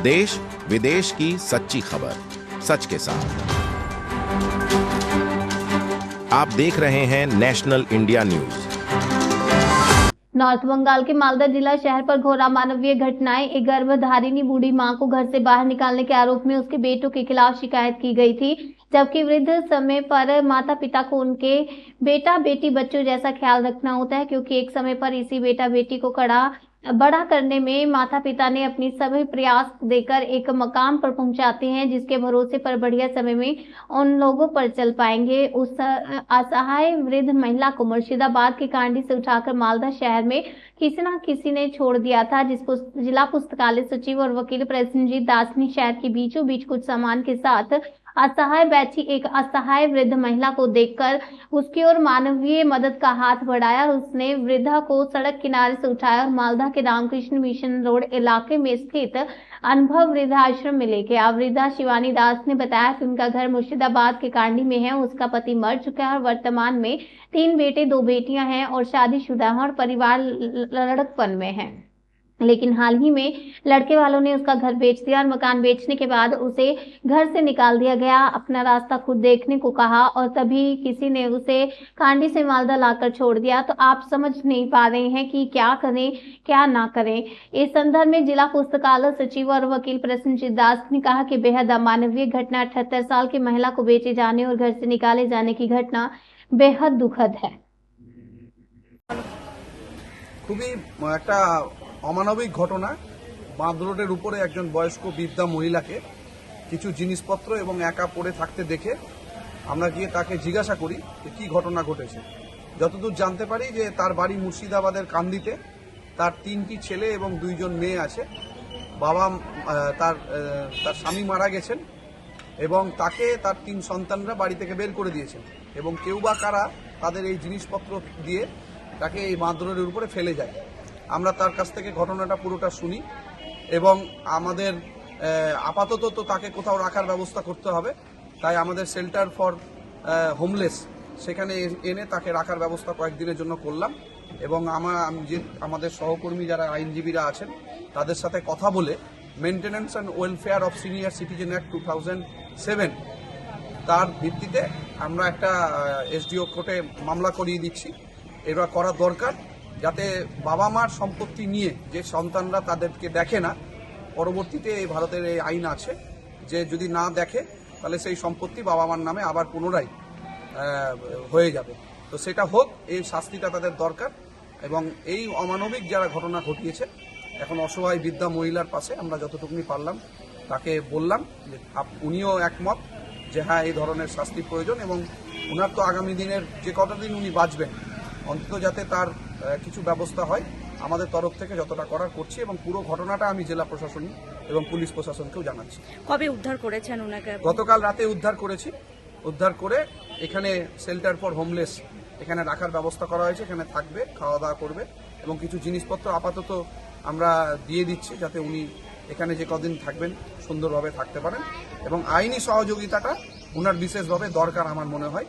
देश विदेश की सच्ची खबर सच के साथ। आप देख रहे हैं national India news. North Bengal के मालदा जिला शहर पर घोर अमानवीय घटनाएं। एक गर्भधारिणी बूढ़ी मां को घर से बाहर निकालने के आरोप में उसके बेटों के खिलाफ शिकायत की गई थी, जबकि वृद्ध समय पर माता पिता को उनके बेटा बेटी बच्चों जैसा ख्याल रखना होता है, क्योंकि एक समय पर इसी बेटा बेटी को बड़ा करने में माता पिता ने अपनी सभी प्रयास देकर एक मकाम पर पहुंचाते हैं, जिसके भरोसे पर बढ़िया समय में उन लोगों पर चल पाएंगे। उस असहाय वृद्ध महिला को मुर्शिदाबाद के कांडी से उठाकर मालदा शहर में किसी न किसी ने छोड़ दिया था, जिसको जिला पुस्तकालय सचिव और वकील प्रसेनजीत दास ने शहर के बीचों बीच कुछ सामान के साथ असहाय बैठी एक असहाय वृद्ध महिला को देखकर उसकी ओर मानवीय मदद का हाथ बढ़ाया। उसने वृद्धा को सड़क किनारे से उठाया और मालदा के रामकृष्ण मिशन रोड इलाके में स्थित अनुभव वृद्धाश्रम में ले गया। वृद्धा शिवानी दास ने बताया कि उनका घर मुर्शिदाबाद के कांडी में है। उसका पति मर चुका है और वर्तमान में 3 बेटे 2 बेटियां हैं और शादीशुदा है और परिवार लड़कपन में है, लेकिन हाल ही में लड़के वालों ने उसका घर बेच दिया और मकान बेचने के बाद उसे घर से निकाल दिया गया। अपना रास्ता खुद देखने को कहा और तभी किसी ने उसे कांडी से मालदा लाकर छोड़ दिया। तो आप समझ नहीं पा रहे हैं कि क्या करें क्या ना करें। इस संदर्भ में जिला पुस्तकालय सचिव और वकील प्रसेनजीत दास ने कहा कि बेहद अमानवीय घटना 78 साल की महिला को बेचे जाने और घर से निकाले जाने की घटना बेहद दुखद है। অমানবিক ঘটনা। বাঁধ রোডের উপরে একজন বয়স্ক বৃদ্ধা মহিলাকে কিছু জিনিসপত্র এবং একা পড়ে থাকতে দেখে আমরা গিয়ে তাকে জিজ্ঞাসা করি যে কী ঘটনা ঘটেছে। যতদূর জানতে পারি যে তার বাড়ি মুর্শিদাবাদের কান্দিতে, তার 3টি ছেলে এবং 2 জন মেয়ে আছে। বাবা তার স্বামী মারা গেছেন এবং তাকে তার 3 সন্তানরা বাড়ি থেকে বের করে দিয়েছেন এবং কেউ বা কারা তাদের এই জিনিসপত্র দিয়ে তাকে এই বাঁধ রোডের উপরে ফেলে যায়। আমরা তার কাছ থেকে ঘটনাটা পুরোটা শুনি এবং আমাদের আপাতত তো তাকে কোথাও রাখার ব্যবস্থা করতে হবে, তাই আমাদের শেল্টার ফর হোমলেস সেখানে এনে তাকে রাখার ব্যবস্থা কয়েকদিনের জন্য করলাম এবং আমাদের সহকর্মী যারা আইনজীবীরা আছেন তাদের সাথে কথা বলে maintenance and welfare of senior citizen act 2007 তার ভিত্তিতে আমরা একটা এসডিও কোর্টে মামলা করিয়ে দিচ্ছি। এটা করা দরকার যাতে বাবা মার সম্পত্তি নিয়ে যে সন্তানরা তাদেরকে দেখে না, পরবর্তীতে এই ভারতের এই আইন আছে যে যদি না দেখে তাহলে সেই সম্পত্তি বাবা মার নামে আবার পুনরায় হয়ে যাবে। তো সেটা হোক, এই শাস্তিটা তাদের দরকার এবং এই অমানবিক যারা ঘটনা ঘটিয়েছে এখন অসহায় বৃদ্ধা মহিলার পাশে আমরা যতটুকুনি পারলাম তাকে বললাম যে উনিও একমত যে হ্যাঁ এই ধরনের শাস্তি প্রয়োজন এবং ওনার তো আগামী দিনের যে কটা দিন উনি বাঁচবেন অন্তত যাতে তার কিছু ব্যবস্থা হয় আমাদের তরফ থেকে যতটা করার করছি এবং পুরো ঘটনাটা আমি জেলা প্রশাসন এবং পুলিশ প্রশাসনকেও জানাচ্ছি। কবে উদ্ধার করেছেন ওনাকে? গতকাল রাতে উদ্ধার করেছি। উদ্ধার করে এখানে শেল্টার ফর হোমলেস এখানে রাখার ব্যবস্থা করা হয়েছে, এখানে থাকবে, খাওয়া দাওয়া করবে এবং কিছু জিনিসপত্র আপাতত আমরা দিয়ে দিচ্ছি যাতে উনি এখানে যে কদিন থাকবেন সুন্দরভাবে থাকতে পারেন এবং আইনি সহযোগিতাটা ওনার বিশেষভাবে দরকার আমার মনে হয়,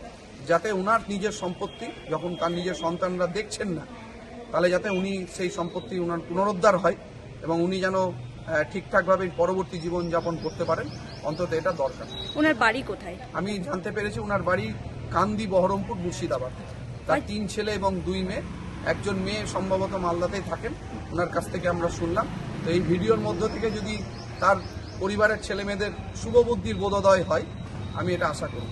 যাতে ওনার নিজের সম্পত্তি যখন তার নিজের সন্তানরা দেখছেন না তাহলে যাতে উনি সেই সম্পত্তি ওনার পুনরুদ্ধার হয় এবং উনি যেন ঠিকঠাকভাবে পরবর্তী জীবনযাপন করতে পারেন, অন্তত এটা দরকার। ওনার বাড়ি কোথায়? আমি জানতে পেরেছি ওনার বাড়ি কান্দি, বহরমপুর, মুর্শিদাবাদ। তার 3 ছেলে এবং 2 মেয়ে, একজন মেয়ে সম্ভবত মালদাতেই থাকেন, ওনার কাছ থেকে আমরা শুনলাম। তো এই ভিডিওর মধ্য থেকে যদি তার পরিবারের ছেলে মেয়েদের শুভবুদ্ধির বোধোদয় হয় আমি এটা আশা করি।